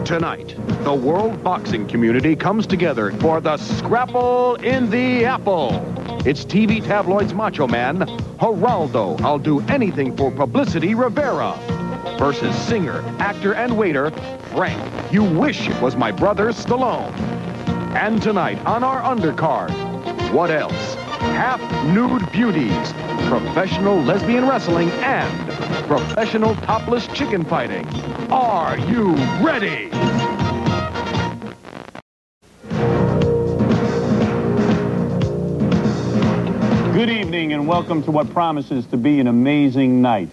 Tonight, the world boxing community comes together for the Scrapple in the Apple. It's TV tabloids Macho Man, Geraldo, I'll do anything for publicity Rivera, versus singer, actor, and waiter, Frank, you wish it was my brother Stallone. And tonight, on our undercard, what else? Half-nude beauties, professional lesbian wrestling, and professional topless chicken fighting. Are you ready? Good evening and welcome to what promises to be an amazing night.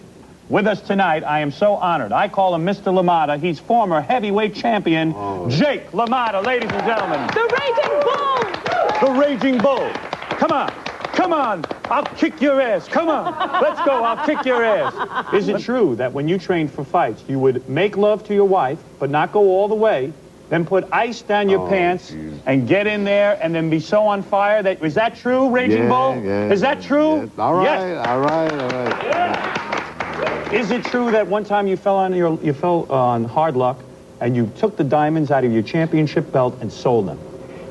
With us tonight, I am so honored. I call him Mr. LaMotta. He's former heavyweight champion, Jake LaMotta, ladies and gentlemen. The Raging Bull! The Raging Bull. Come on. Come on. I'll kick your ass. Come on. Let's go. I'll kick your ass. Is it true that when you trained for fights, you would make love to your wife, but not go all the way, then put ice down your pants and get in there and then be so on fire that... Is that true, Raging Bull? Yeah. Is that true? Yeah. All right, yes. all right. Yeah. Is it true that one time you fell on hard luck and you took the diamonds out of your championship belt and sold them?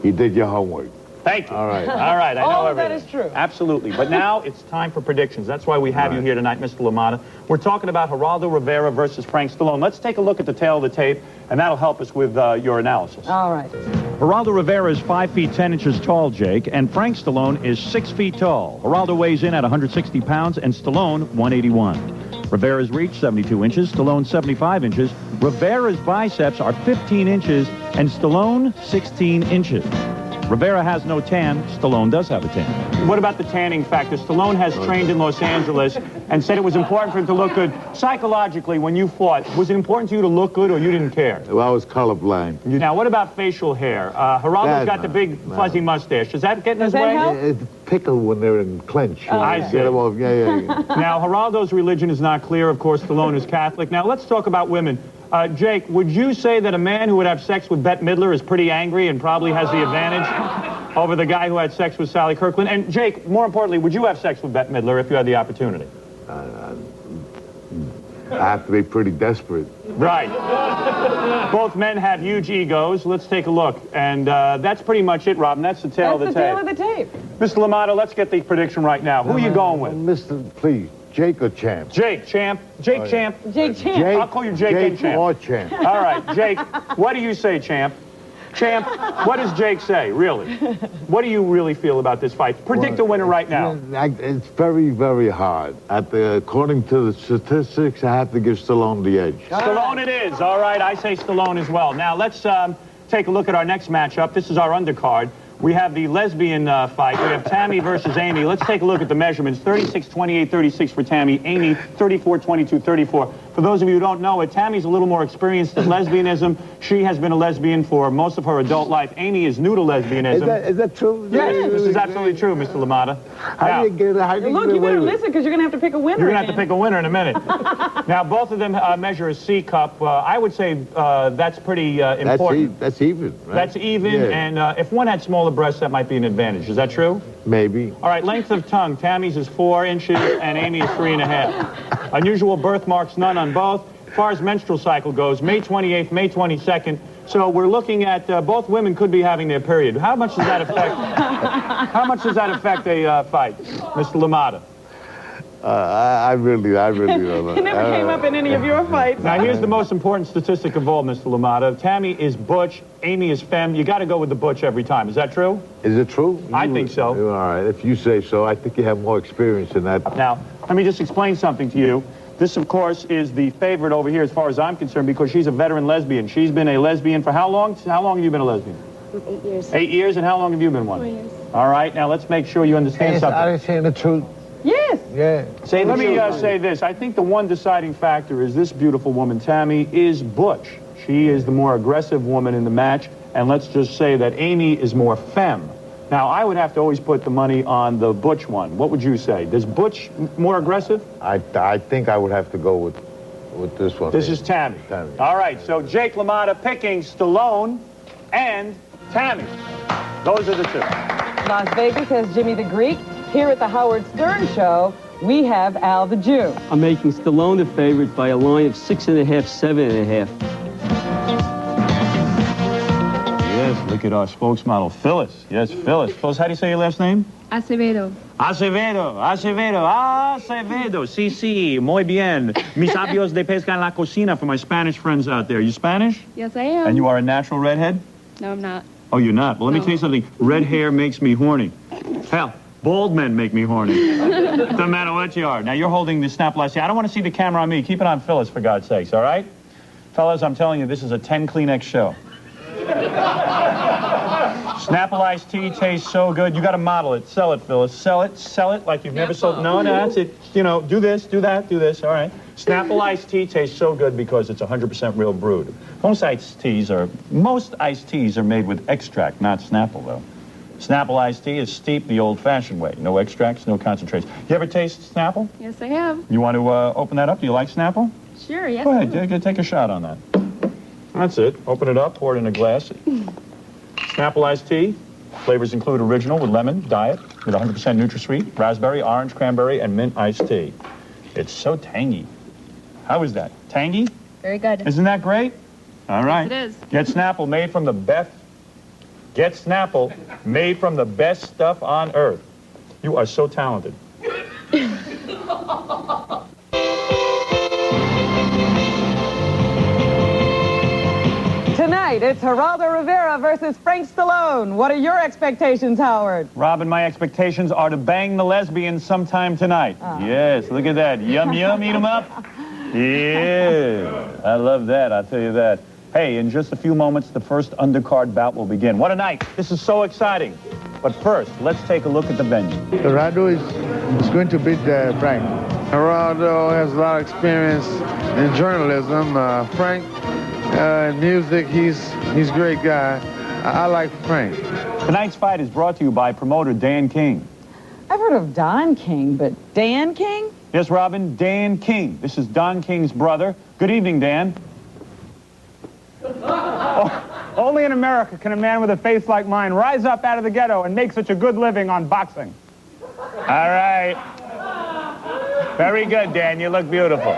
You did your homework. Thank you. All right. All right, I know All of everything. that is true. Absolutely. But now it's time for predictions. That's why we have you here tonight, Mr. LaMotta. We're talking about Geraldo Rivera versus Frank Stallone. Let's take a look at the tail of the tape, and that'll help us with your analysis. All right. Geraldo Rivera is 5 feet 10 inches tall, Jake, and Frank Stallone is 6 feet tall. Geraldo weighs in at 160 pounds, and Stallone 181. Rivera's reach, 72 inches, Stallone 75 inches. Rivera's biceps are 15 inches, and Stallone 16 inches. Rivera has no tan. Stallone does have a tan. What about the tanning factor? Stallone has trained in Los Angeles and said it was important for him to look good. Psychologically, when you fought, was it important to you to look good or you didn't care? Well, I was colorblind. Now, what about facial hair? Geraldo's got the big fuzzy mustache. Does that get in his way? help? It's pickle when they're in clench. I see. Get them off. Yeah. Now, Geraldo's religion is not clear. Of course, Stallone is Catholic. Now, let's talk about women. Jake, would you say that a man who would have sex with Bette Midler is pretty angry and probably has the advantage over the guy who had sex with Sally Kirkland? And Jake, more importantly, would you have sex with Bette Midler if you had the opportunity? I have to be pretty desperate. Right. Both men have huge egos. Let's take a look. And that's pretty much it, Robin. That's the tail of the tape. That's the tail of the tape. Mr. LaMotta, let's get the prediction right now. Who are you going with? Mr. Please, Jake or Champ? Jake, Champ. Jake, Champ. Jake Champ. I'll call you Jake and Champ. Or Champ. All right, Jake, what do you say, Champ? Champ, what does Jake say, really? What do you really feel about this fight? Predict a winner right now. It's very, very hard. According to the statistics, I have to give Stallone the edge. Stallone it is. All right, I say Stallone as well. Now, let's take a look at our next matchup. This is our undercard. We have the lesbian fight. We have Tammy versus Amy. Let's take a look at the measurements. 36-28-36 for Tammy. Amy, 34-22-34. For those of you who don't know it, Tammy's a little more experienced in lesbianism. She has been a lesbian for most of her adult life. Amy is new to lesbianism. Is that true? Yes, this is absolutely true, Mr. LaMotta. How do you get Look, you better listen because you're going to have to pick a winner. You're going to have to pick a winner in a minute. Now, both of them measure a C cup. I would say that's pretty important. That's even, right? That's even, and if one had smaller breasts, that might be an advantage. Is that true? Maybe. All right, length of tongue. Tammy's is 4 inches, and Amy is 3.5. Unusual birthmarks, none on both. As far as menstrual cycle goes, May 28th, May 22nd. So we're looking at both women could be having their period. How much does that affect? How much does that affect a fight, Mr. LaMotta? I really don't know. It never came up in any of your fights. Now, here's the most important statistic of all, Mr. LaMotta. Tammy is butch, Amy is femme. You got to go with the butch every time. Is that true? Is it true? I think so. All right, if you say so. I think you have more experience in that. Now, let me just explain something to you. This, of course, is the favorite over here as far as I'm concerned because she's a veteran lesbian. She's been a lesbian for how long? How long have you been a lesbian? 8 years. 8 years, and how long have you been one? 4 years. All right, now let's make sure you understand something. Are they saying the truth? Yes. Yeah. Let me say this. I think the one deciding factor is this beautiful woman, Tammy, is butch. She is the more aggressive woman in the match, and let's just say that Amy is more femme. Now, I would have to always put the money on the butch one. What would you say? Is butch more aggressive? I think I would have to go with this one. This is Tammy. All right, so Jake LaMotta picking Stallone and Tammy. Those are the two. Las Vegas has Jimmy the Greek. Here at the Howard Stern Show, we have Al the Jew. I'm making Stallone the favorite by a line of 6.5, 7.5. look at our spokesmodel, Phyllis. Yes, Phyllis. Phyllis, how do you say your last name? Acevedo. Acevedo, Acevedo, Acevedo. Sí, sí, muy bien. Mis sabios de pesca en la cocina for my Spanish friends out there. You Spanish? Yes, I am. And you are a natural redhead? No, I'm not. Oh, you're not? Well, let me tell you something. Red hair makes me horny. Hell, bald men make me horny. Doesn't matter what you are. Now, you're holding the Snapple Ice Tea. I don't want to see the camera on me. Keep it on Phyllis, for God's sakes, all right? Fellas, I'm telling you, this is a 10 Kleenex show. Snapple Ice Tea tastes so good. You got to model it. Sell it, Phyllis. Sell it like you've never sold. No, that's it. You know, do this, do that, do this. All right. Snapple Ice Tea tastes so good because it's 100% real brewed. Most iced teas are made with extract, not Snapple, though. Snapple Iced Tea is steeped the old-fashioned way. No extracts, no concentrates. You ever taste Snapple? Yes, I have. You want to open that up? Do you like Snapple? Sure, yes. Go ahead, take a shot on that. That's it. Open it up, pour it in a glass. Snapple Iced Tea. Flavors include original with lemon, diet, with 100% NutraSweet, raspberry, orange, cranberry, and mint iced tea. It's so tangy. How is that? Tangy? Very good. Isn't that great? All right. Yes, it is. Get Snapple made from the best. Get Snapple made from the best stuff on earth. You are so talented. Tonight, it's Geraldo Rivera versus Frank Stallone. What are your expectations, Howard? Robin, my expectations are to bang the lesbian sometime tonight. Yes, look at that. Yum, yum, eat 'em up. Yeah, I love that, I'll tell you that. Hey, in just a few moments, the first undercard bout will begin. What a night. This is so exciting. But first, let's take a look at the venue. Geraldo is going to beat Frank. Geraldo has a lot of experience in journalism. Frank, in music, he's a great guy. I like Frank. Tonight's fight is brought to you by promoter Dan King. I've heard of Don King, but Dan King? Yes, Robin, Dan King. This is Don King's brother. Good evening, Dan. Only in America can a man with a face like mine rise up out of the ghetto and make such a good living on boxing. All right. Very good, Dan. You look beautiful.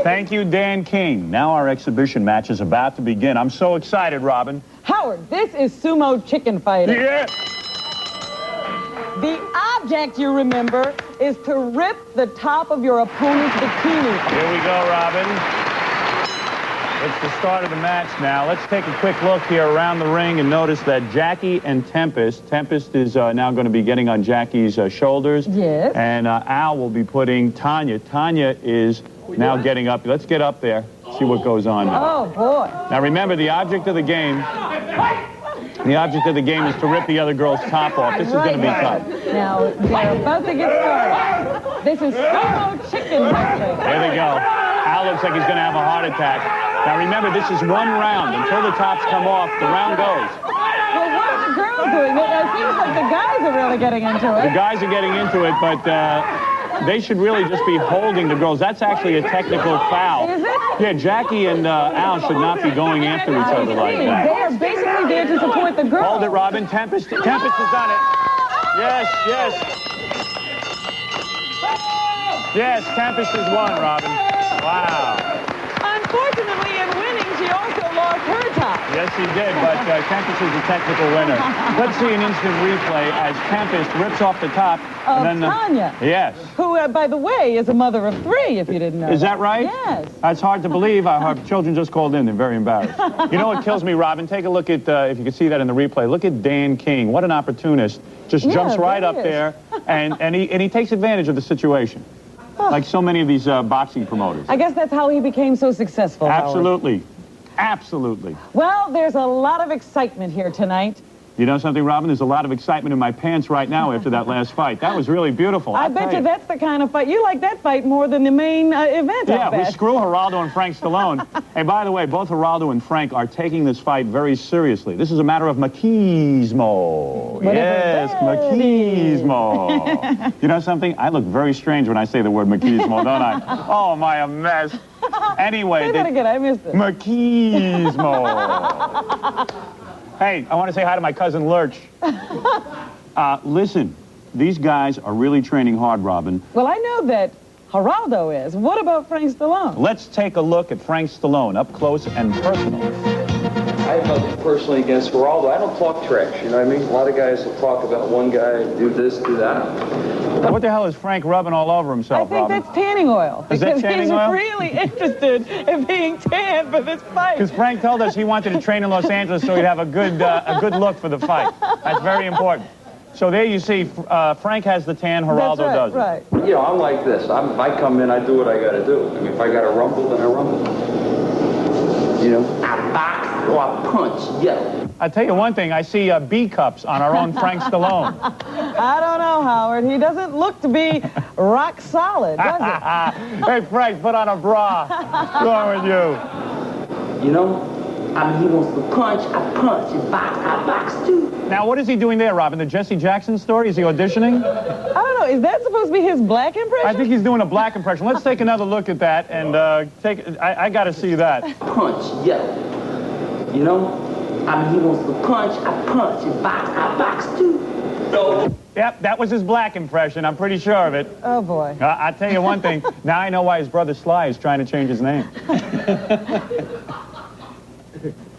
Thank you, Dan King. Now our exhibition match is about to begin. I'm so excited, Robin. Howard, this is sumo chicken fighting. Yeah. The object, you remember, is to rip the top of your opponent's bikini. Here we go, Robin. It's the start of the match now. Let's take a quick look here around the ring and notice that Jackie and Tempest is now going to be getting on Jackie's shoulders. Yes. And Al will be putting Tanya. Tanya is now getting up. Let's get up there, see what goes on now. Oh, boy. Now remember, the object of the game is to rip the other girl's top off. This is going to be tough. Now, they're about to get started. This is sumo chicken wrestling. There they go. Al looks like he's going to have a heart attack. Now remember, this is one round. Until the tops come off, the round goes. Well, what are the girls doing? It seems like the guys are really getting into it. The guys are getting into it, but they should really just be holding the girls. That's actually a technical foul. Is it? Yeah, Jackie and Al should not be going after each other like that. They are basically there to support the girls. Hold it, Robin. Tempest has done it. Yes, yes. Yes, Tempest has won, Robin. Wow. Unfortunately, in winning, she also lost her top. Yes, she did, but Tempest is the technical winner. Let's see an instant replay as Tempest rips off the top. Of and then Tanya. Yes. Who, by the way, is a mother of 3, if you didn't know. Is that right? Yes. That's hard to believe. Our children just called in. They're very embarrassed. You know what kills me, Robin? Take a look at, if you can see that in the replay, look at Dan King. What an opportunist. Just jumps right up there, and he takes advantage of the situation. Like so many of these boxing promoters. I guess that's how he became so successful. Absolutely. Absolutely. Well, there's a lot of excitement here tonight. You know something, Robin? There's a lot of excitement in my pants right now after that last fight. That was really beautiful. I bet you that's the kind of fight. You like that fight more than the main event, Yeah, I bet. we screw Geraldo and Frank Stallone. Hey, by the way, both Geraldo and Frank are taking this fight very seriously. This is a matter of machismo. Whatever Yes, that is. machismo. You know something? I look very strange when I say the word machismo, don't I? Oh, am I a mess? Anyway. Say that again, I missed it. Machismo. Hey, I want to say hi to my cousin Lurch. Listen, these guys are really training hard, Robin. Well, I know that Geraldo is. What about Frank Stallone? Let's take a look at Frank Stallone up close and personal. I have nothing personally against Geraldo. I don't talk trash, you know what I mean? A lot of guys will talk about one guy, do this, do that. What the hell is Frank rubbing all over himself, I think Robin? that's tanning oil. Is that tanning oil? He's really interested in being tanned for this fight. Because Frank told us he wanted to train in Los Angeles so he'd have a good look for the fight. That's very important. So there you see, Frank has the tan, Geraldo doesn't. Right. You know, I'm like this. If I come in, I do what I got to do. I mean, if I got to rumble, then I rumble. You know? I box or I punch, yeah. I tell you one thing, I see B cups on our own Frank Stallone. I don't know, Howard. He doesn't look to be rock solid, does it? Hey, Frank, put on a bra. What's wrong with you? You know, I mean, he wants to punch, I punch. He box, I box too. Now, what is he doing there, Robin? The Jesse Jackson story? Is he auditioning? I don't know. Is that supposed to be his black impression? I think he's doing a black impression. Let's take another look at that and I got to see that. Punch, yeah. You know, I mean, he wants to punch, I punch. He box, I box too. So. Yep, that was his black impression. I'm pretty sure of it. Oh, boy. I'll tell you one thing. Now I know why his brother Sly is trying to change his name.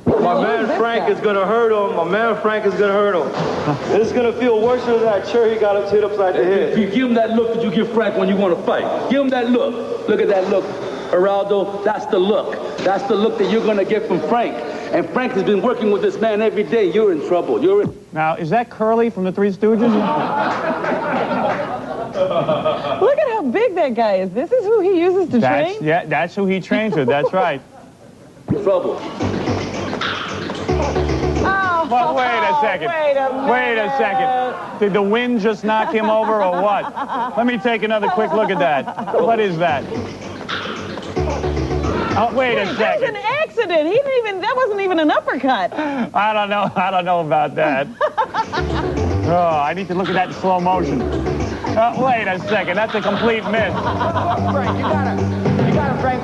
My man Frank is going to hurt him. My man Frank is going to hurt him. It's going to feel worse than that chair he got hit upside the head. If you give him that look that you give Frank when you want to fight, give him that look. Look at that look, Geraldo. That's the look. That's the look that you're going to get from Frank. And Frank has been working with this man every day. You're in trouble. You're in... Now, is that Curly from the Three Stooges? Look at how big that guy is. This is who he uses to train? Yeah, that's who he trains with. That's right. Trouble. Well, wait a second. Wait a second. Did the wind just knock him over or what? Let me take another quick look at that. What is that? Oh, wait a second. That was an accident. He didn't even, that wasn't even an uppercut. I don't know about that. Oh, I need to look at that in slow motion. Wait a second. That's a complete miss. Frank, you got him, Frank.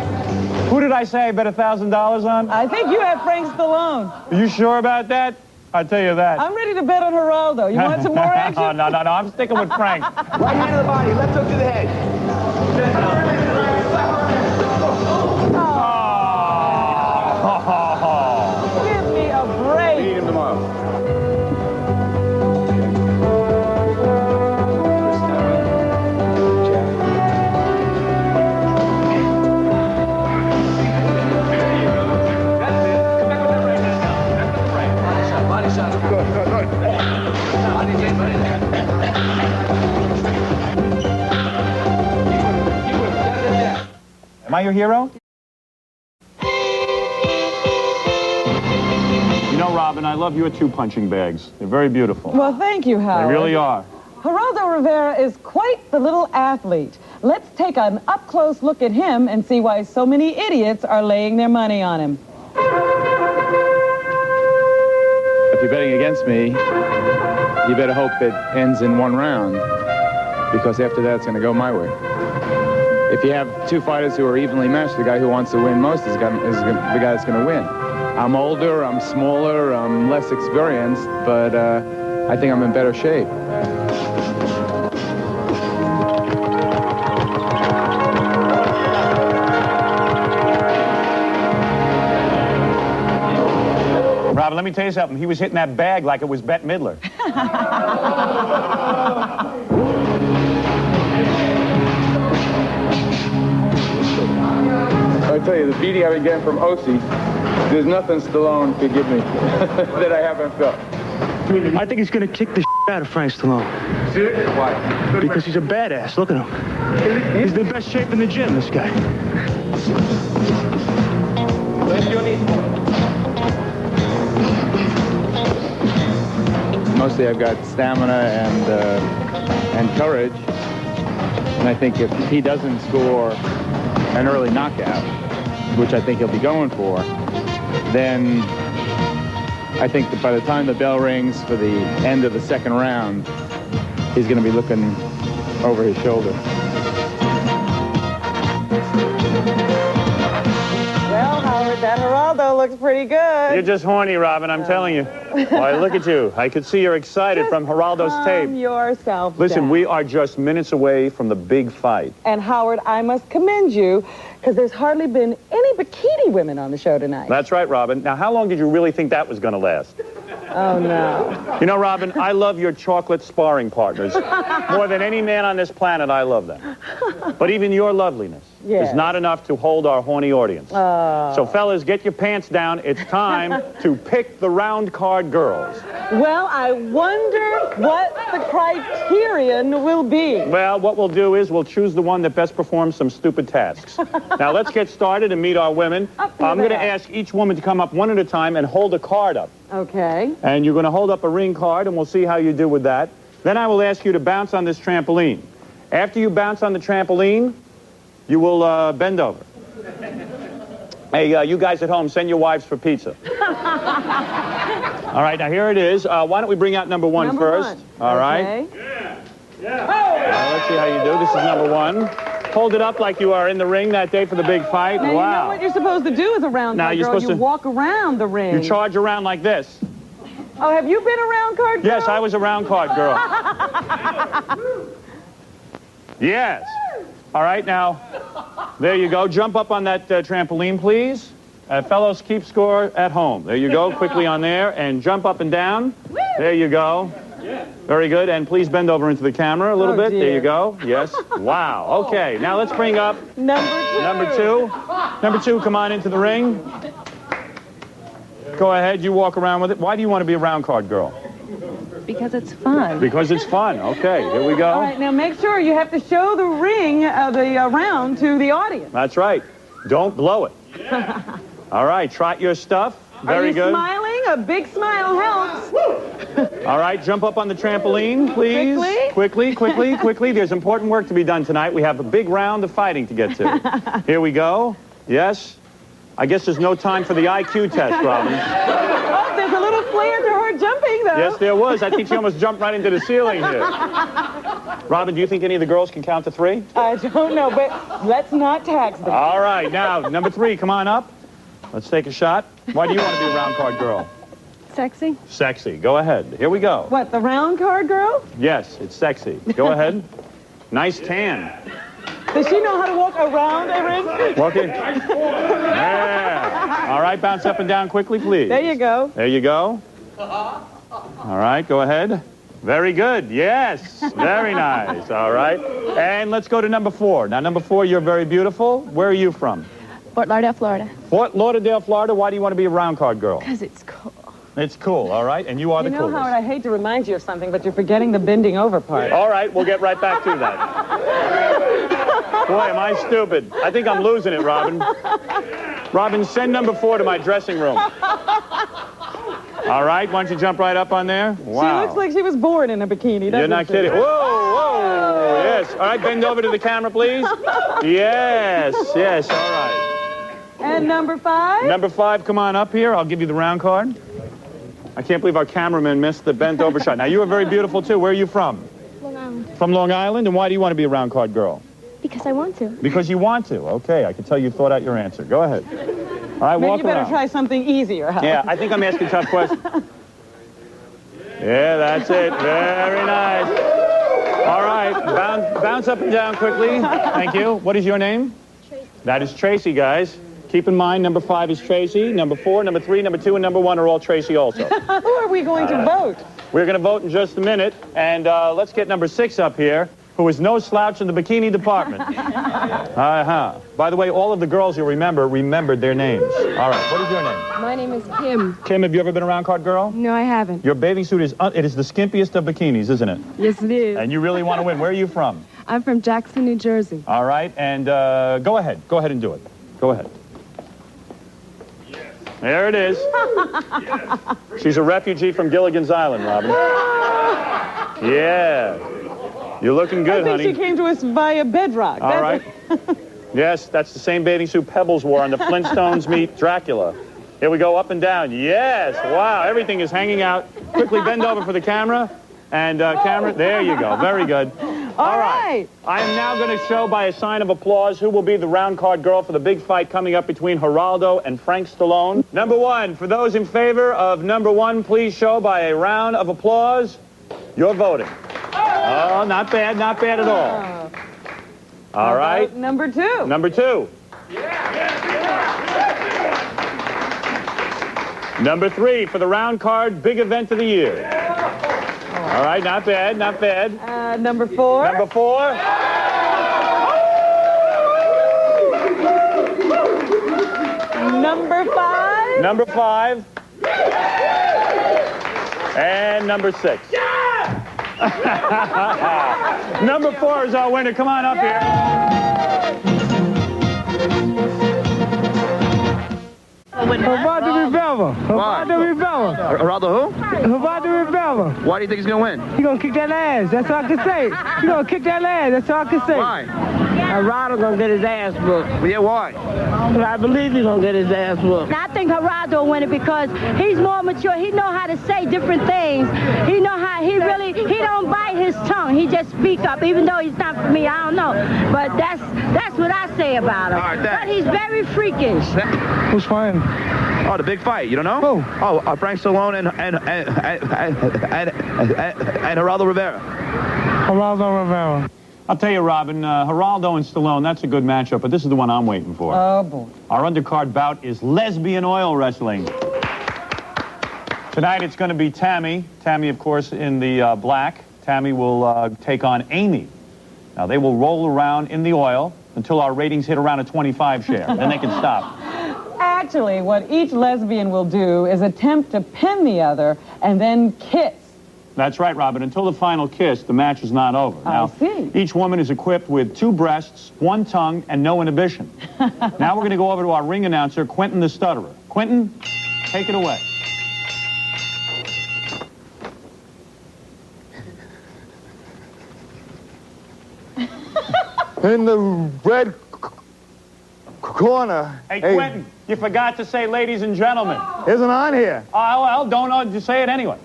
Who did I say I bet $1,000 on? I think you have Frank Stallone. Are you sure about that? I'll tell you that. I'm ready to bet on Geraldo. You want some more action? No. I'm sticking with Frank. Right hand to the body, left hook to the head. Give me a break. Meet him tomorrow. Am I your hero? You know, Robin, I love your two punching bags. They're very beautiful. Well, thank you, Howard. They really are. Geraldo Rivera is quite the little athlete. Let's take an up-close look at him and see why so many idiots are laying their money on him. If you're betting against me, you better hope it ends in one round, because after that, it's going to go my way. If you have two fighters who are evenly matched, the guy who wants to win most is the guy that's going to win. I'm older, I'm smaller, I'm less experienced, but I think I'm in better shape. Robin, let me tell you something. He was hitting that bag like it was Bette Midler. I tell you, the beating I've been getting from Osi, there's nothing Stallone could give me that I haven't felt. I think he's going to kick the out of Frank Stallone. Seriously? Why? Because he's a badass. Look at him. He's the best shape in the gym, this guy. Mostly I've got stamina and courage. And I think if he doesn't score an early knockout, which I think he'll be going for, then I think that by the time the bell rings for the end of the second round, he's going to be looking over his shoulder. Well, Howard, that Geraldo looks pretty good. You're just horny, Robin, I'm telling you. Why, look at you. I could see you're excited Just from Geraldo's calm tape. yourself Listen, down. we are just minutes away from the big fight. And Howard, I must commend you. Because there's hardly been any bikini women on the show tonight. That's right, Robin. Now, how long did you really think that was going to last? Oh, no. You know, Robin, I love your chocolate sparring partners. More than any man on this planet, I love them. But even your loveliness is not enough to hold our horny audience. So, fellas, get your pants down. It's time to pick the round card girls. Well, I wonder what the criterion will be. Well, what we'll do is we'll choose the one that best performs some stupid tasks. Now, let's get started and meet our women. I'm going to ask each woman to come up one at a time and hold a card up. Okay. And you're going to hold up a ring card, and we'll see how you do with that. Then I will ask you to bounce on this trampoline. After you bounce on the trampoline, you will bend over. Hey, you guys at home, send your wives for pizza. All right, now here it is. Why don't we bring out number one first? All right. Let's see how you do. This is number one. Hold it up like you are in the ring that day for the big fight. Now, you know what you're supposed to do as a round card girl? You walk around the ring. You charge around like this. Oh, have you been a round card girl? Yes, I was a round card girl. Yes. All right, now, there you go. Jump up on that trampoline, please. Fellows, keep score at home. There you go, quickly on there, and jump up and down. There you go. Very good, and please bend over into the camera a little bit. Dear. There you go. Yes. Wow. Okay, now let's bring up number two. Number two, come on into the ring. Go ahead, you walk around with it. Why do you want to be a round card girl? Because it's fun. Because it's fun. Okay, here we go. All right, now make sure you have to show the ring, the round to the audience. That's right. Don't blow it. All right, trot your stuff. Very good. Are you smiling? A big smile helps. All right, jump up on the trampoline, please. Quickly. There's important work to be done tonight. We have a big round of fighting to get to. Here we go. Yes. I guess there's no time for the IQ test, Robin. Oh, there's a little flair to her jumping, though. Yes, there was. I think she almost jumped right into the ceiling here. Robin, do you think any of the girls can count to 3? I don't know, but let's not tax them. All right, now, number 3, come on up. Let's take a shot. Why do you want to be a round card girl? Sexy. Sexy. Go ahead. Here we go. What, the round card girl? Yes, it's sexy. Go ahead. Nice tan. Does she know how to walk around a ring? Walk in. Yeah. All right, bounce up and down quickly, please. There you go. There you go. All right, go ahead. Very good. Yes. Very nice. All right. And let's go to number 4. Now, number 4, you're very beautiful. Where are you from? Fort Lauderdale, Florida. Fort Lauderdale, Florida. Why do you want to be a round card girl? Because it's cool. It's cool, all right? And you are the coolest. You know, Howard, I hate to remind you of something, but you're forgetting the bending over part. All right, we'll get right back to that. Boy, am I stupid. I think I'm losing it, Robin. Robin, send number 4 to my dressing room. All right, why don't you jump right up on there? Wow. She looks like she was born in a bikini, doesn't she? You're not kidding. Whoa. Yes. All right, bend over to the camera, please. Yes, all right. And number 5? Number 5, come on up here. I'll give you the round card. I can't believe our cameraman missed the bent over shot. Now, you are very beautiful, too. Where are you from? Long Island. From Long Island? And why do you want to be a round card girl? Because I want to. Because you want to. Okay, I can tell you thought out your answer. Go ahead. All right, Maybe walk you better around. try something easier, Howard. Yeah, I think I'm asking tough questions. Yeah, that's it. Very nice. All right, bounce up and down quickly. Thank you. What is your name? Tracy. That is Tracy, guys. Keep in mind, number 5 is Tracy. Number 4, number 3, number 2, and number 1 are all Tracy also. Who are we going to vote? We're going to vote in just a minute. And let's get number 6 up here, who is no slouch in the bikini department. By the way, all of the girls you remembered their names. All right, what is your name? My name is Kim. Kim, have you ever been a round card girl? No, I haven't. Your bathing suit is it is the skimpiest of bikinis, isn't it? Yes, it is. And you really want to win. Where are you from? I'm from Jackson, New Jersey. All right, and go ahead. Go ahead and do it. Go ahead. There it is. She's a refugee from Gilligan's Island, Robin. Yeah. You're looking good, I think honey. she came to us via Bedrock. All right. Yes, that's the same bathing suit Pebbles wore on the Flintstones meet Dracula. Here we go, up and down. Yes, wow, everything is hanging out. Quickly bend over for the camera. And camera, there you go. Very good. All right. I am now going to show by a sign of applause who will be the round card girl for the big fight coming up between Geraldo and Frank Stallone. Number 1, for those in favor of number 1, please show by a round of applause. You're voting. Oh, not bad at all. All right. Number 2. Number 2. Number 3 for the round card, big event of the year. All right, not bad, not bad. Number 4. Number 4. Number 5. Number 5. And number 6. Number 4 is our winner. Come on up here. Geraldo Rivera. Geraldo Rivera. Geraldo who? Geraldo Rivera. Why do you think he's going to win? He's going to kick that ass. That's all I can say. He's going to kick that ass. That's all I can say. Why? Geraldo going to get his ass whooped. Well, yeah, why? I believe he's going to get his ass whooped. I think Geraldo will win it because he's more mature. He know how to say different things. He know how he don't bite his tongue. He just speak up, even though he's not for me. I don't know. But that's what I say about him. All right, but he's very freakish. Who's fighting? Oh, the big fight. You don't know? Who? Oh, Frank Stallone and Geraldo Rivera. Geraldo Rivera. I'll tell you, Robin, Geraldo and Stallone, that's a good matchup, but this is the one I'm waiting for. Oh, boy. Our undercard bout is lesbian oil wrestling. Tonight it's going to be Tammy. Tammy, of course, in the black. Tammy will take on Amy. Now, they will roll around in the oil until our ratings hit around a 25 share. Then they can stop. Actually, what each lesbian will do is attempt to pin the other and then kiss. That's right, Robin. Until the final kiss, the match is not over. Now, each woman is equipped with 2 breasts, 1 tongue, and no inhibition. Now we're going to go over to our ring announcer, Quentin the Stutterer. Quentin, take it away. In the red corner. Hey, Quentin, you forgot to say ladies and gentlemen. Isn't on here. Oh, well, don't just say it anyway.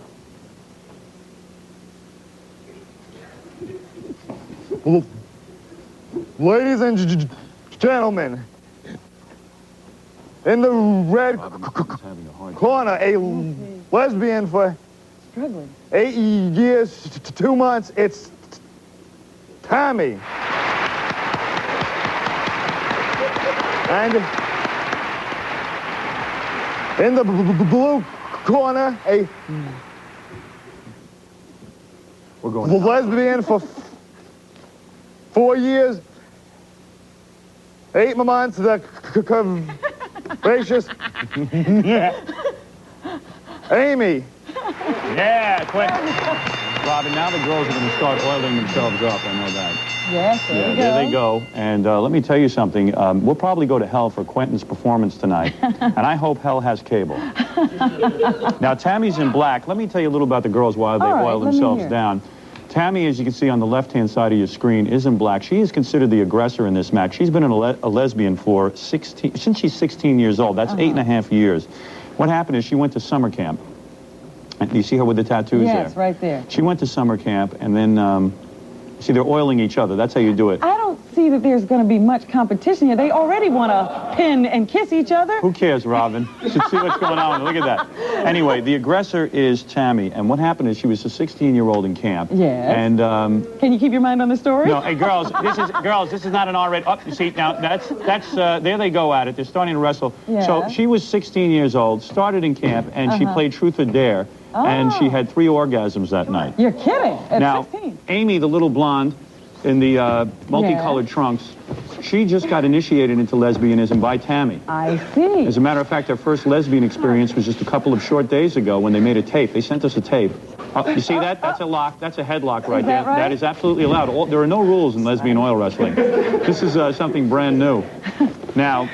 Ladies and gentlemen, in the red corner, a lesbian for 8 years, 2 months, it's Tammy. And in the blue corner, a lesbian for 4 years, 8 months, the gracious Amy. Yeah, Quentin. Robin, now the girls are going to start oiling themselves up, I know that. Yes, there they go. And let me tell you something. We'll probably go to hell for Quentin's performance tonight. And I hope hell has cable. Now, Tammy's in black. Let me tell you a little about the girls while they oil themselves down. Tammy, as you can see on the left-hand side of your screen, is in black. She is considered the aggressor in this match. She's been a lesbian for since she's 16 years old. That's 8.5 years. What happened is she went to summer camp. And you see her with the tattoos there? Yes, right there. She went to summer camp, and then, see, they're oiling each other. That's how you do it. I don't see that there's going to be much competition here. They already want to pin and kiss each other. Who cares, Robin? You should see what's going on. Look at that. Anyway, the aggressor is Tammy, and what happened is she was a 16-year-old in camp. Yes. And can you keep your mind on the story? No, hey, girls, this is not an R-rated. Oh, you see, now that's there they go at it. They're starting to wrestle. Yeah. So she was 16 years old, started in camp, and she played Truth or Dare, and she had 3 orgasms that night. You're kidding. At now, 16. Amy, the little blonde in the multicolored trunks, she just got initiated into lesbianism by Tammy. I see. As a matter of fact, their first lesbian experience was just a couple of short days ago when they made a tape. They sent us a tape. You see that? That's a lock. That's a headlock right there. Right? That is absolutely allowed. There are no rules in lesbian oil wrestling. This is something brand new. Now.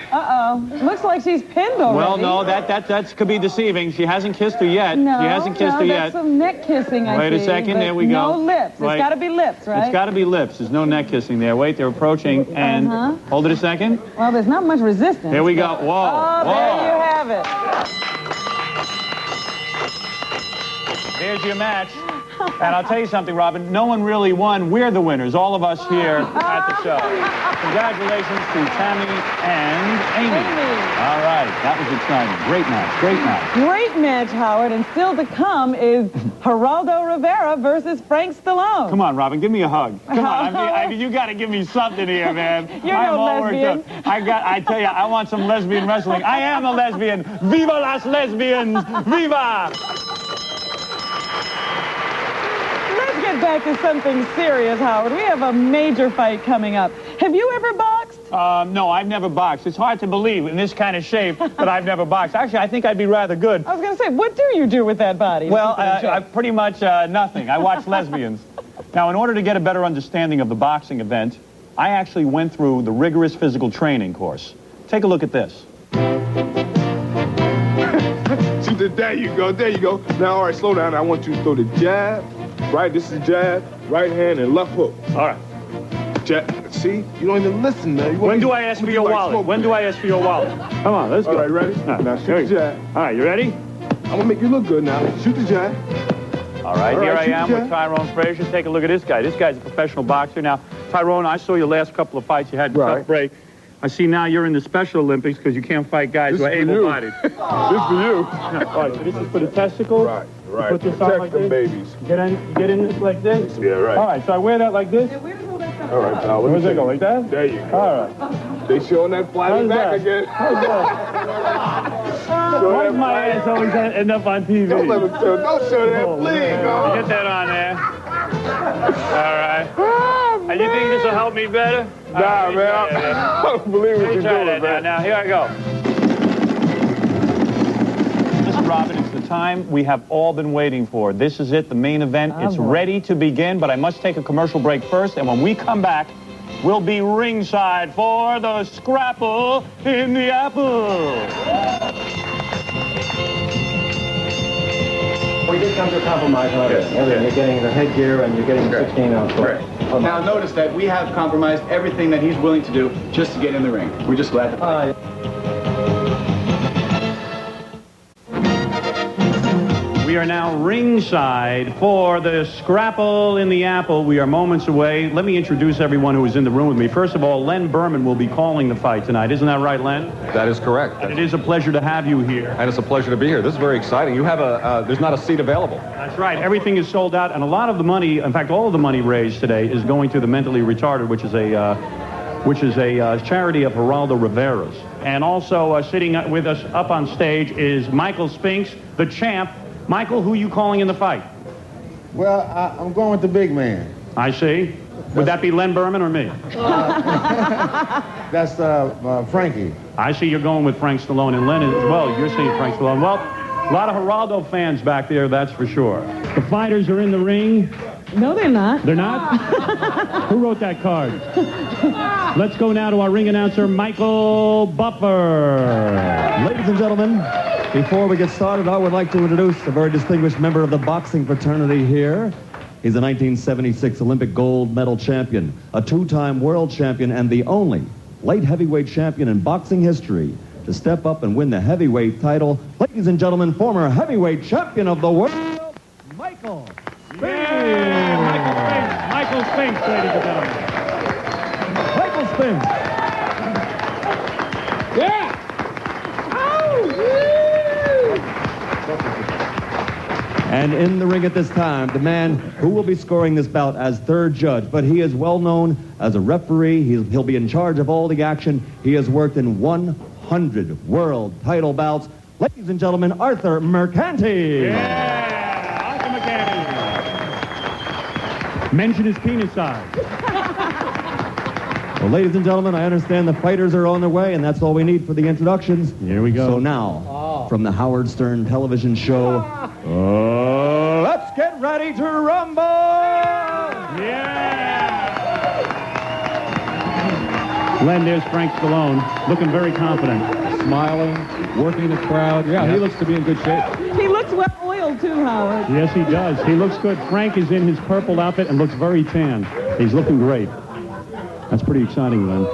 Looks like she's pinned already. Well, no, that could be deceiving. She hasn't kissed her yet. No, she hasn't kissed her yet. That's some neck kissing, I Wait a second. There we go. No lips. It's got to be lips, right? It's got to be lips. There's no neck kissing there. Wait, they're approaching. And hold it a second. Well, there's not much resistance. Here we go. Whoa. Oh, there you have it. There's your match. And I'll tell you something, Robin. No one really won. We're the winners, all of us here at the show. Congratulations to Tammy and Amy. All right, that was exciting. Great match, great match. Great match, Howard. And still to come is Geraldo Rivera versus Frank Stallone. Come on, Robin, give me a hug. Come on, I mean, you got to give me something here, man. You're I'm no all lesbian. worked up. I tell you, I want some lesbian wrestling. I am a lesbian. Viva las lesbians! Viva! Let's get back to something serious, Howard. We have a major fight coming up. Have you ever boxed? No, I've never boxed. It's hard to believe in this kind of shape that I've never boxed. Actually, I think I'd be rather good. I was going to say, what do you do with that body? Well, I pretty much nothing. I watch lesbians. Now, in order to get a better understanding of the boxing event, I actually went through the rigorous physical training course. Take a look at this. There you go, there you go. Now, all right, slow down. I want you to throw the jab, right? This is jab, right hand, and left hook. All right. Jab. See? You don't even listen now. When do I ask for your wallet? When do I ask for your wallet? Come on, let's go. All right, ready? Now, shoot the jab. All right, you ready? I'm going to make you look good now. Shoot the jab. All right, here I am with Tyrone Frazier. Take a look at this guy. This guy's a professional boxer. Now, Tyrone, I saw your last couple of fights. You had a tough break. I see now you're in the Special Olympics because you can't fight guys who are able-bodied. This for you. All right, so this is for the testicles. Right. Put this on like this. Babies. Get in this like this. Yeah, right. All right, so I wear that like this. All right, pal. Where's it go, like that? There you go. All right. They showing that flying back again. How's that? Why does my ass always end up on TV? Don't let them show. Don't show that, please. Get that on there. All right. And you think this will help me better? Nah, man. I don't believe what you're doing, man. Now, here I go. Listen, Robin, it's the time we have all been waiting for. This is it, the main event. It's ready to begin, but I must take a commercial break first, and when we come back, we'll be ringside for the Scrapple in the Apple. We did come to a compromise on everything. You're getting the headgear and you're getting the 16-ounce. Now notice that we have compromised everything that he's willing to do just to get in the ring. We're just glad to play. We are now ringside for the Scrapple in the Apple. We are moments away. Let me introduce everyone who is in the room with me. First of all, Len Berman will be calling the fight tonight. Isn't that right, Len? That is correct. And it is a pleasure to have you here. And it's a pleasure to be here. This is very exciting. You have there's not a seat available. That's right. Everything is sold out, and a lot of the money, in fact, all of the money raised today is going to the mentally retarded, which is a charity of Geraldo Rivera's. And also sitting with us up on stage is Michael Spinks, the champ. Michael, who are you calling in the fight? Well, I'm going with the big man. I see. Would that be Len Berman or me? That's Frankie. I see you're going with Frank Stallone, and Len as well. You're seeing Frank Stallone. Well, a lot of Geraldo fans back there, that's for sure. The fighters are in the ring. No, they're not. They're not? Who wrote that card? Let's go now to our ring announcer, Michael Buffer. Ladies and gentlemen, before we get started, I would like to introduce a very distinguished member of the boxing fraternity here. He's a 1976 Olympic gold medal champion, a two-time world champion, and the only light heavyweight champion in boxing history to step up and win the heavyweight title. Ladies and gentlemen, former heavyweight champion of the world, Michael Spinks. Michael Spinks, ladies and gentlemen. Michael Spinks. Yeah! And in the ring at this time, the man who will be scoring this bout as third judge, but he is well known as a referee. He'll be in charge of all the action. He has worked in 100 world title bouts. Ladies and gentlemen, Arthur Mercanti. Yeah, Arthur Mercanti. Mention his penis size. Well, ladies and gentlemen, I understand the fighters are on their way, and that's all we need for the introductions. Here we go. So now, from the Howard Stern television show, let's get ready to rumble! Yeah! Len, there's Frank Stallone, looking very confident. Smiling, working the crowd. Yeah, he looks to be in good shape. He looks well-oiled, too, Howard. Yes, he does. He looks good. Frank is in his purple outfit and looks very tan. He's looking great. That's pretty exciting, Len.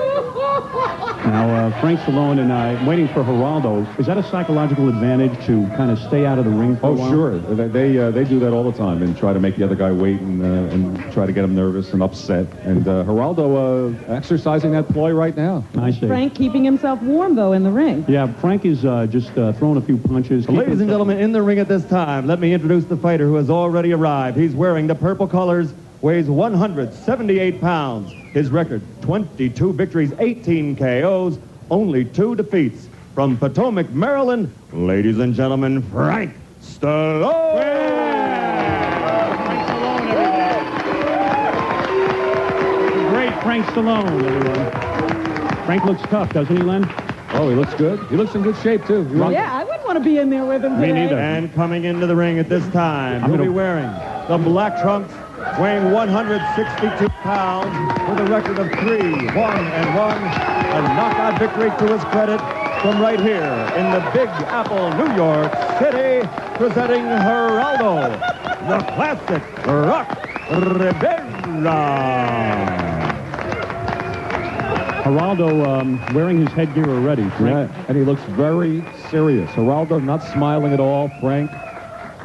Now, Frank Stallone and I, waiting for Geraldo, is that a psychological advantage to kind of stay out of the ring for a while? Sure. They do that all the time and try to make the other guy wait and try to get him nervous and upset. And Geraldo exercising that ploy right now. I see. Frank keeping himself warm, though, in the ring. Yeah, Frank is just throwing a few punches. Ladies and gentlemen, in the ring at this time, let me introduce the fighter who has already arrived. He's wearing the purple colors, weighs 178 pounds. His record, 22 victories, 18 KOs, only 2 defeats. From Potomac, Maryland, ladies and gentlemen, Frank Stallone! The great Frank Stallone, everyone. Frank looks tough, doesn't he, Len? Oh, he looks good. He looks in good shape, too. Yeah, I wouldn't want to be in there with him today. Me neither. And coming into the ring at this time, he'll be wearing the black trunks, weighing 162 pounds, with a record of 3-1-1. A knockout victory to his credit from right here in the Big Apple, New York City, presenting Geraldo, the classic Rock Rivera. Geraldo wearing his headgear already. Frank. Yeah, and he looks very serious. Geraldo not smiling at all. Frank,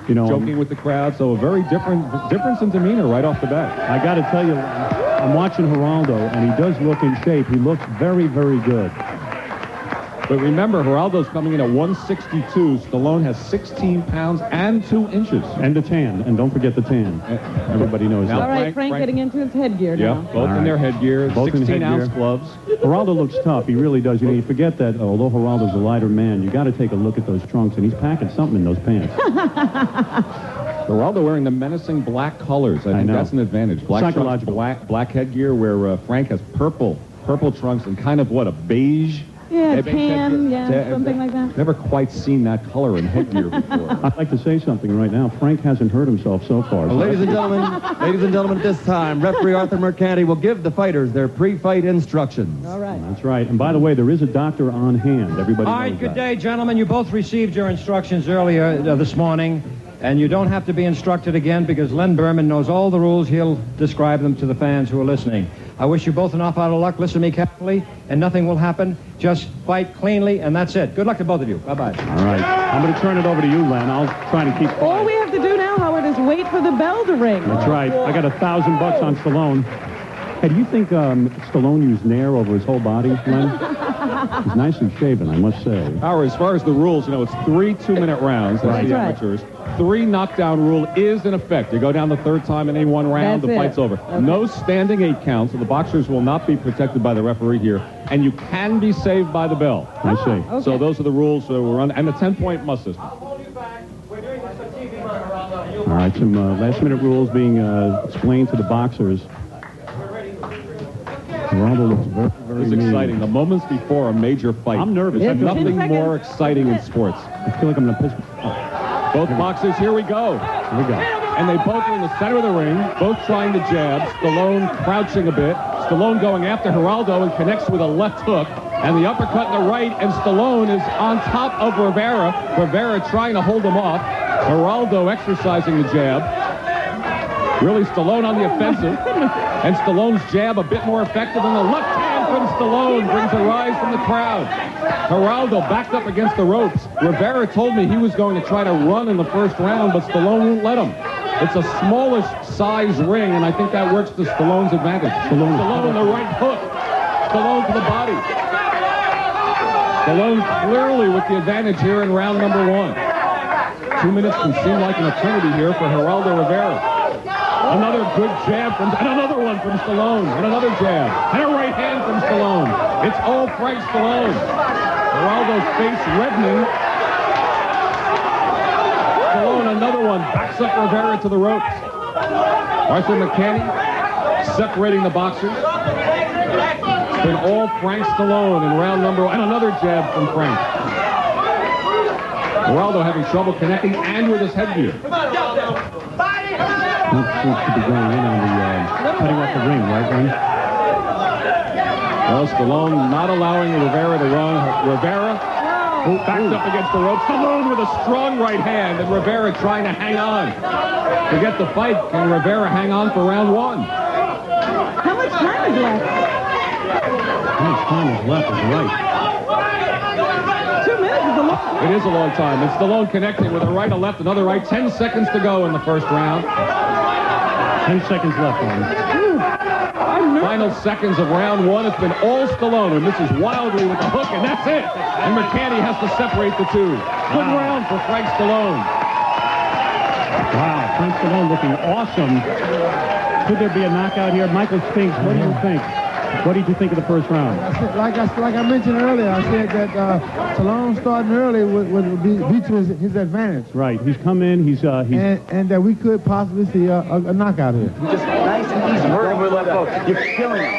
joking with the crowd. So a very difference in demeanor right off the bat. I got to tell you, I'm watching Geraldo, and he does look in shape. He looks very, very good. But remember, Geraldo's coming in at 162. Stallone has 16 pounds and 2 inches. And the tan. And don't forget the tan. Everybody knows that. All right, Frank getting into his headgear now. Yeah, both in their headgear, 16-ounce gloves. Geraldo looks tough. He really does. You forget that although Geraldo's a lighter man, you got to take a look at those trunks, and he's packing something in those pants. Geraldo wearing the menacing black colors. I think that's an advantage. Black psychological. Trunks, black headgear, where Frank has purple trunks and kind of a beige. Yeah, tan, something like that. Never quite seen that color in headgear before. I'd like to say something right now. Frank hasn't hurt himself so far. Well, ladies and gentlemen, at this time, referee Arthur Mercanti will give the fighters their pre-fight instructions. All right. That's right. And by the way, there is a doctor on hand. Everybody All right, good day, gentlemen. You both received your instructions earlier this morning, and you don't have to be instructed again because Len Berman knows all the rules. He'll describe them to the fans who are listening. I wish you both an awful lot of luck. Listen to me carefully, and nothing will happen. Just fight cleanly, and that's it. Good luck to both of you. Bye-bye. All right. I'm going to turn it over to you, Len. I'll try to keep quiet. All we have to do now, Howard, is wait for the bell to ring. That's right. I got $1,000 on Stallone. Hey, do you think Stallone used Nair over his whole body, Len? He's nicely shaven, I must say. Howard, as far as the rules, it's 3 2-minute rounds. That's the amateurs. 3 knockdown rule is in effect. You go down the third time in any one round, the fight's over. Okay. No standing 8 counts, so the boxers will not be protected by the referee here, and you can be saved by the bell. I see. Okay. So those are the rules that we're on, and the 10-point must system. All right, some last-minute rules being explained to the boxers. Geraldo looks very, very It's mean. exciting. The moments before a major fight. I'm nervous. There's Yeah, nothing 10 seconds. more exciting in sports. I feel like I'm going to piss. Both boxers, here we go. Here we go. And they both are in the center of the ring, both trying to jab. Stallone crouching a bit. Stallone going after Geraldo and connects with a left hook. And the uppercut in the right, and Stallone is on top of Rivera. Rivera trying to hold him off. Geraldo exercising the jab. Really, Stallone on the offensive. And Stallone's jab a bit more effective, and the left hand from Stallone brings a rise from the crowd. Geraldo backed up against the ropes. Rivera told me he was going to try to run in the first round, but Stallone won't let him. It's a smallish size ring, and I think that works to Stallone's advantage. Stallone the right hook. Stallone to the body. Stallone clearly with the advantage here in round number 1. 2 minutes can seem like an eternity here for Geraldo Rivera. Another good jab and another one from Stallone, and another jab, and a right hand from Stallone. It's all Frank Stallone. Geraldo's face reddening. Stallone, another one, backs up Rivera to the ropes. Arthur McCanny separating the boxers. It's been all Frank Stallone in round number 1, and another jab from Frank. Geraldo having trouble connecting and with his headgear. That seems to be going in on the cutting off the ring, right, Len? Well, Stallone not allowing Rivera to run. Rivera backed up against the rope. Stallone with a strong right hand, and Rivera trying to hang on to get the fight. Can Rivera hang on for round 1? How much time is left? How much time is left is right. 2 minutes is a long time. It is a long time. It's Stallone connecting with a right, a left, another right. 10 seconds to go in the first round. 10 seconds left, Lane. Final seconds of round one. It's been all Stallone, who misses wildly with the hook, and that's it. And McCanty has to separate the two. Good round for Frank Stallone. Wow, Frank Stallone looking awesome. Could there be a knockout here? Michael Spinks, what do you think? What did you think of the first round? Like I mentioned earlier, I said that Stallone starting early would be to his advantage. Right, he's come in, he's and that we could possibly see a knockout here. Just nice and easy. Working with left hook. You're killing him.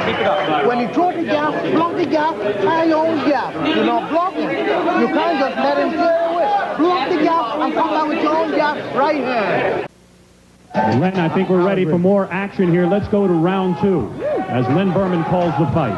Keep it up. When you throw the gap, block the gap, tie your own gap. You're not blocking. You can't just let him clear away. Block the gap and come back with your own gap right hand. Len, I think we're ready for more action here. Let's go to round two as Len Berman calls the fight.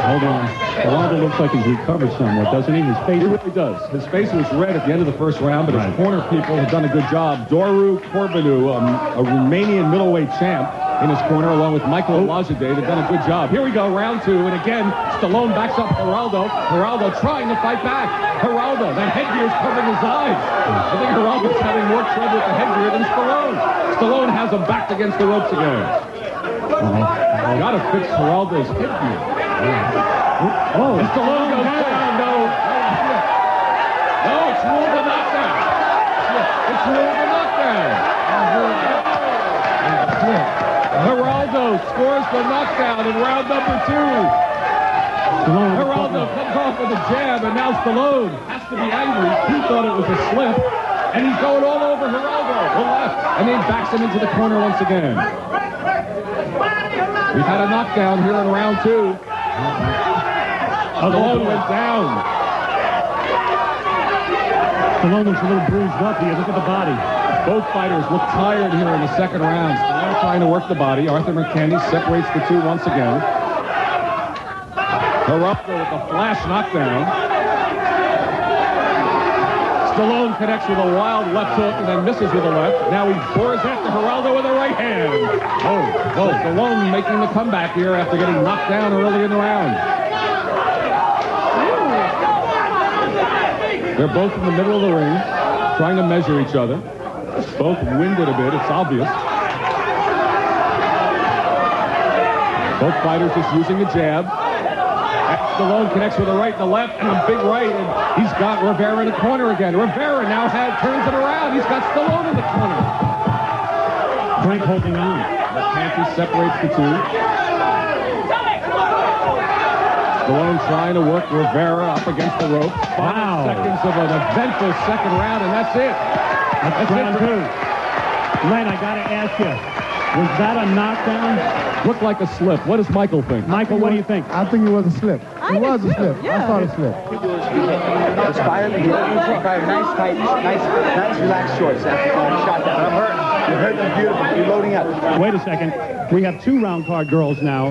Hold on. Geraldo looks like he's recovered somewhat, doesn't he? His face... He really does. His face was red at the end of the first round, but his corner people have done a good job. Doru Corbanu, a Romanian middleweight champ, in his corner, along with Michael Olajide. They've done a good job. Here we go, round two, and again, Stallone backs up Geraldo. Geraldo trying to fight back. Geraldo, that headgear's covering his eyes. I think Geraldo's having more trouble with the headgear than Stallone. Stallone has him backed against the ropes again. Gotta fix Geraldo's headgear. Oh, and Stallone goes down. No, it's ruled a knockdown. It's ruled a knockdown. Geraldo scores the knockdown in round number two. Geraldo comes off with a jab, and now Stallone has to be angry. He thought it was a slip, and he's going all over Geraldo. The left, and then backs him into the corner once again. We've had a knockdown here in round two. Stallone went down. Stallone looks a little bruised up here. Look at the body. Both fighters look tired here in the second round. Stallone trying to work the body. Arthur McCandy separates the two once again. Geraldo with a flash knockdown. Stallone connects with a wild left hook and then misses with a left. Now he bores after Geraldo with a right hand. Oh, Stallone making the comeback here after getting knocked down early in the round. They're both in the middle of the ring, trying to measure each other. Both winded a bit, it's obvious. Both fighters just using the jab. Stallone connects with a right and a left and a big right, and he's got Rivera in the corner again. Rivera now turns it around. He's got Stallone in the corner. Frank holding on. McCanty separates the two. Stallone trying to work Rivera up against the rope. 5 seconds of an eventful second round, and that's it. That's round two. Len, I got to ask you, was that a knockdown? Looked like a slip. What does Michael think? Michael, what do you think? I think it was a slip. It was a slip. Yeah. I saw the slip. Inspired me. Nice tight, nice relaxed shorts after the shot down. I'm hurt. You're hurt. You're beautiful. You're loading up. Wait a second. We have 2 round card girls now.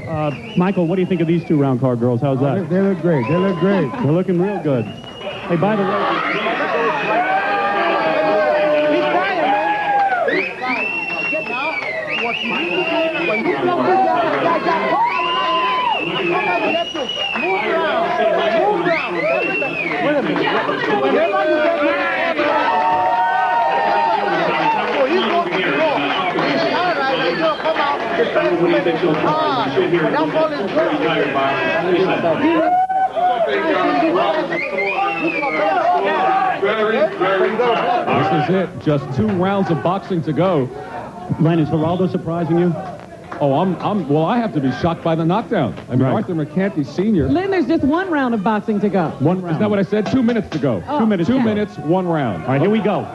Michael, what do you think of these 2 round card girls? How's that? They look great. They look great. They're looking real good. Hey, by the way... This is it. Just 2 rounds of boxing to go. Len, is Geraldo surprising you? Oh, well, I have to be shocked by the knockdown. I mean, Arthur McCanty Sr. Len, there's just 1 round of boxing to go. 1 round. Isn't that what I said? 2 minutes to go. Oh. 2 minutes. 2 minutes, 1 round. All right, here we go.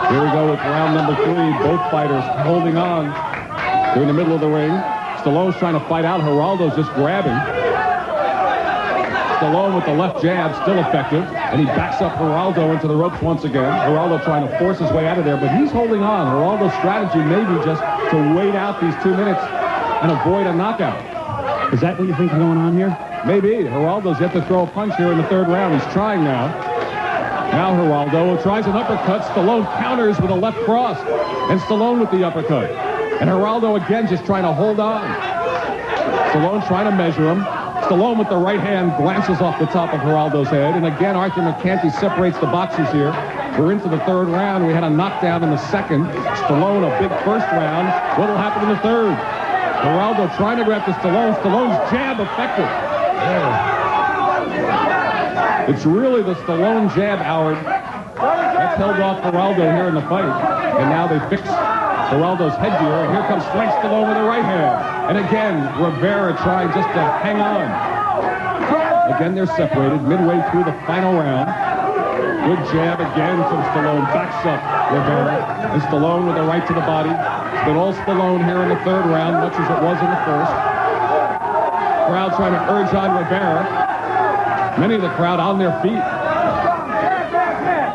Here we go with round number 3. Both fighters holding on. They're in the middle of the ring. Stallone's trying to fight out. Geraldo's just grabbing. Stallone with the left jab, still effective. And he backs up Geraldo into the ropes once again. Geraldo trying to force his way out of there, but he's holding on. Geraldo's strategy may be just to wait out these 2 minutes and avoid a knockout. Is that what you think is going on here? Maybe. Geraldo's yet to throw a punch here in the 3rd round. He's trying now. Now Geraldo tries an uppercut. Stallone counters with a left cross. And Stallone with the uppercut. And Geraldo again just trying to hold on. Stallone trying to measure him. Stallone with the right hand glances off the top of Geraldo's head. And again, Arthur Mercanti separates the boxers here. We're into the third round. We had a knockdown in the second. Stallone a big first round. What will happen in the third? Geraldo trying to grab to Stallone. Stallone's jab effective. It's really the Stallone jab, Howard. That's held off Geraldo here in the fight. And now they fix Geraldo's headgear. And here comes Frank Stallone with the right hand. And again, Rivera trying just to hang on. Again, they're separated midway through the final round. Good jab again from Stallone. Backs up Rivera. And Stallone with the right to the body. It's been all Stallone here in the third round, much as it was in the first. Crowd trying to urge on Rivera. Many of the crowd on their feet.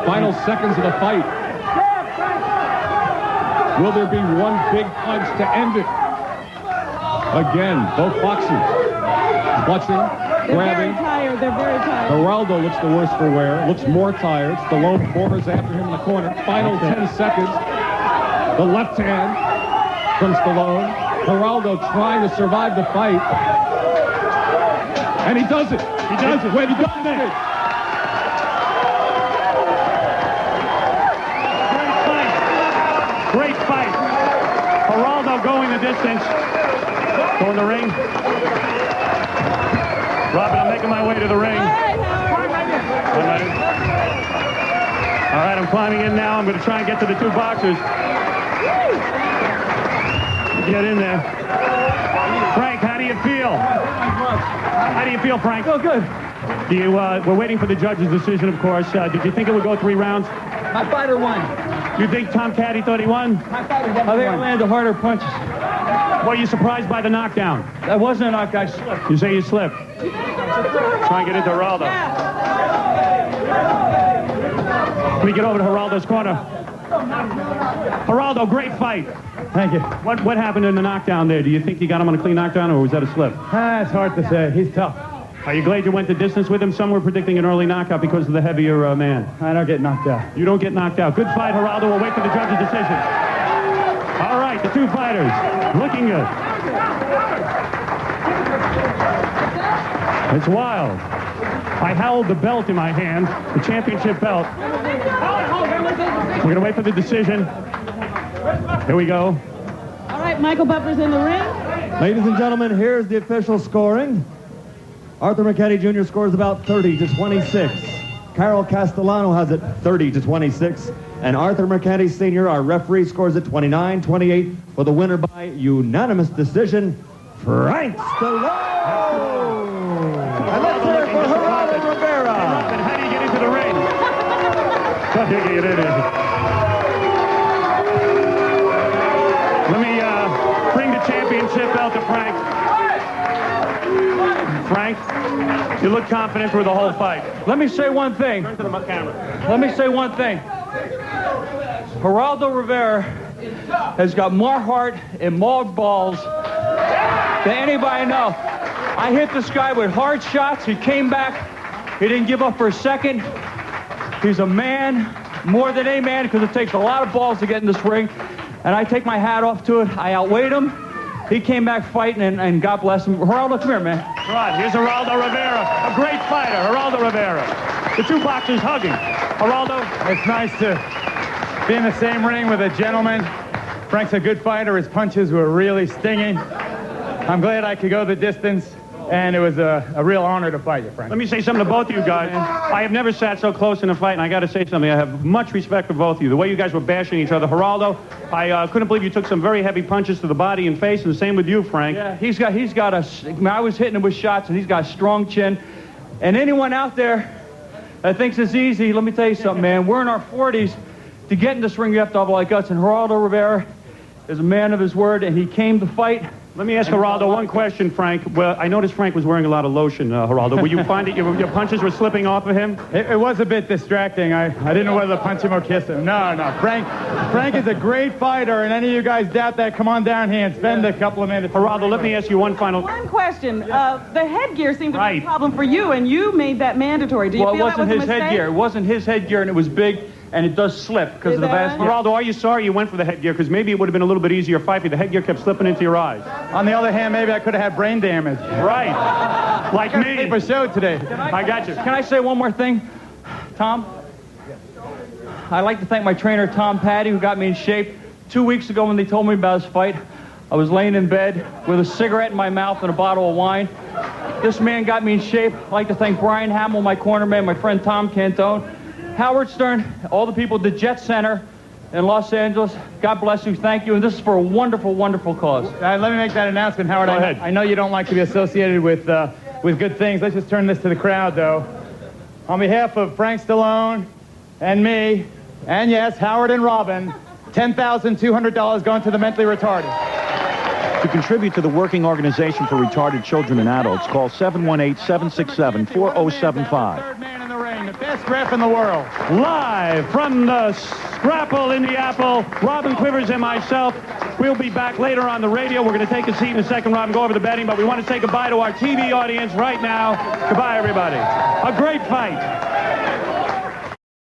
Final seconds of the fight. Will there be one big punch to end it? Again, both boxers clutching, grabbing. They're very tired. They're very tired. Geraldo looks the worse for wear. Looks more tired. Stallone pours after him in the corner. Final 10 seconds. The left hand from Stallone. Geraldo trying to survive the fight. And he does it. He does it. When he does it. Great fight. Geraldo going the distance. Go in the ring. Robin, I'm making my way to the ring. All right, I'm climbing in now. I'm going to try and get to the two boxers. Get in there. Frank, how do you feel? How do you feel, Frank? Oh, good. Do you, we're waiting for the judge's decision, of course. Did you think it would go 3 rounds? My fighter won. You think Tom Caddy thought he won? My fighter won. I think I landed harder punches. Were you surprised by the knockdown? That wasn't a knock. I slipped. You say you slipped. Try and get into Geraldo. Let me get over to Geraldo's corner. Geraldo, great fight. Thank you. What happened in the knockdown there? Do you think you got him on a clean knockdown, or was that a slip? It's hard to say. He's tough. Are you glad you went the distance with him? Some were predicting an early knockout because of the heavier man. I don't get knocked out. You don't get knocked out. Good fight, Geraldo. We'll wait for the judge's decision. All right, the two fighters looking good. It's wild. I held the belt in my hand, the championship belt. We're going to wait for the decision. Here we go. All right, Michael Buffer's in the ring. Ladies and gentlemen, here's the official scoring. Arthur Mercanti Jr. scores about 30-26. Carol Castellano has it 30-26. And Arthur Mercanti Sr., our referee, scores it 29-28 for the winner by unanimous decision, Frank Stallone. And let's hear it for Geraldo Rivera. How do you get into the ring? How do you get in it? Let me bring the championship belt to Frank. Frank, you look confident through the whole fight. Let me say one thing. Turn to the camera. Let me say one thing. Geraldo Rivera has got more heart and more balls than anybody I know. I hit this guy with hard shots. He came back. He didn't give up for a second. He's a man, more than a man, because it takes a lot of balls to get in this ring. And I take my hat off to it. I outweighed him. He came back fighting, and God bless him. Geraldo, come here, man. Right, here's Geraldo Rivera, a great fighter, Geraldo Rivera. The two boxers hugging. Geraldo, It's nice to be in the same ring with a gentleman. Frank's a good fighter. His punches were really stinging. I'm glad I could go the distance, and it was a real honor to fight you, Frank. let me say something to both of you guys. I have never sat so close in a fight, and I got to say something. I have much respect for both of you. The way you guys were bashing each other. Geraldo, I couldn't believe you took some very heavy punches to the body and face, and the same with you, Frank. Yeah, he's got I was hitting him with shots, and he's got a strong chin. And anyone out there that thinks it's easy, let me tell you something, man. We're in our 40s. To get in this ring, you have to have like us. And Geraldo Rivera is a man of his word, and he came to fight. Let me ask Geraldo one question, Frank. Well, I noticed Frank was wearing a lot of lotion, Geraldo. Will you find that your punches were slipping off of him? It was a bit distracting. I didn't know whether to punch him or kiss him. No. Frank is a great fighter, and any of you guys doubt that, come on down here and spend a couple of minutes. Geraldo, let me ask you one question. The headgear seemed to be a problem for you, and you made that mandatory. Do you feel that was a mistake? Well, it wasn't his headgear. It wasn't his headgear, and it was big, and it does slip because of the vast... Geraldo, are you sorry you went for the headgear? Because maybe it would have been a little bit easier fight if the headgear kept slipping into your eyes. On the other hand, maybe I could have had brain damage. Right. Like me. Paper show today. I got you. Can I say one more thing, Tom? I'd like to thank my trainer, Tom Patty, who got me in shape. 2 weeks ago when they told me about his fight, I was laying in bed with a cigarette in my mouth and a bottle of wine. This man got me in shape. I'd like to thank Brian Hamill, my corner man, my friend Tom Cantone, Howard Stern, all the people at the Jet Center in Los Angeles. God bless you. Thank you. And this is for a wonderful, wonderful cause. Let me make that announcement, Howard. Go ahead. I know you don't like to be associated with good things. Let's just turn this to the crowd, though. On behalf of Frank Stallone and me, and yes, Howard and Robin, $10,200 going to the mentally retarded. To contribute to the Working Organization for Retarded Children and Adults, call 718-767-4075. Third man in the ring, the best ref in the world. Live from the Scrapple in the Apple, Robin Quivers and myself. We'll be back later on the radio. We're going to take a seat in a second, Robin, go over the betting, but we want to say goodbye to our TV audience right now. Goodbye, everybody. A great fight.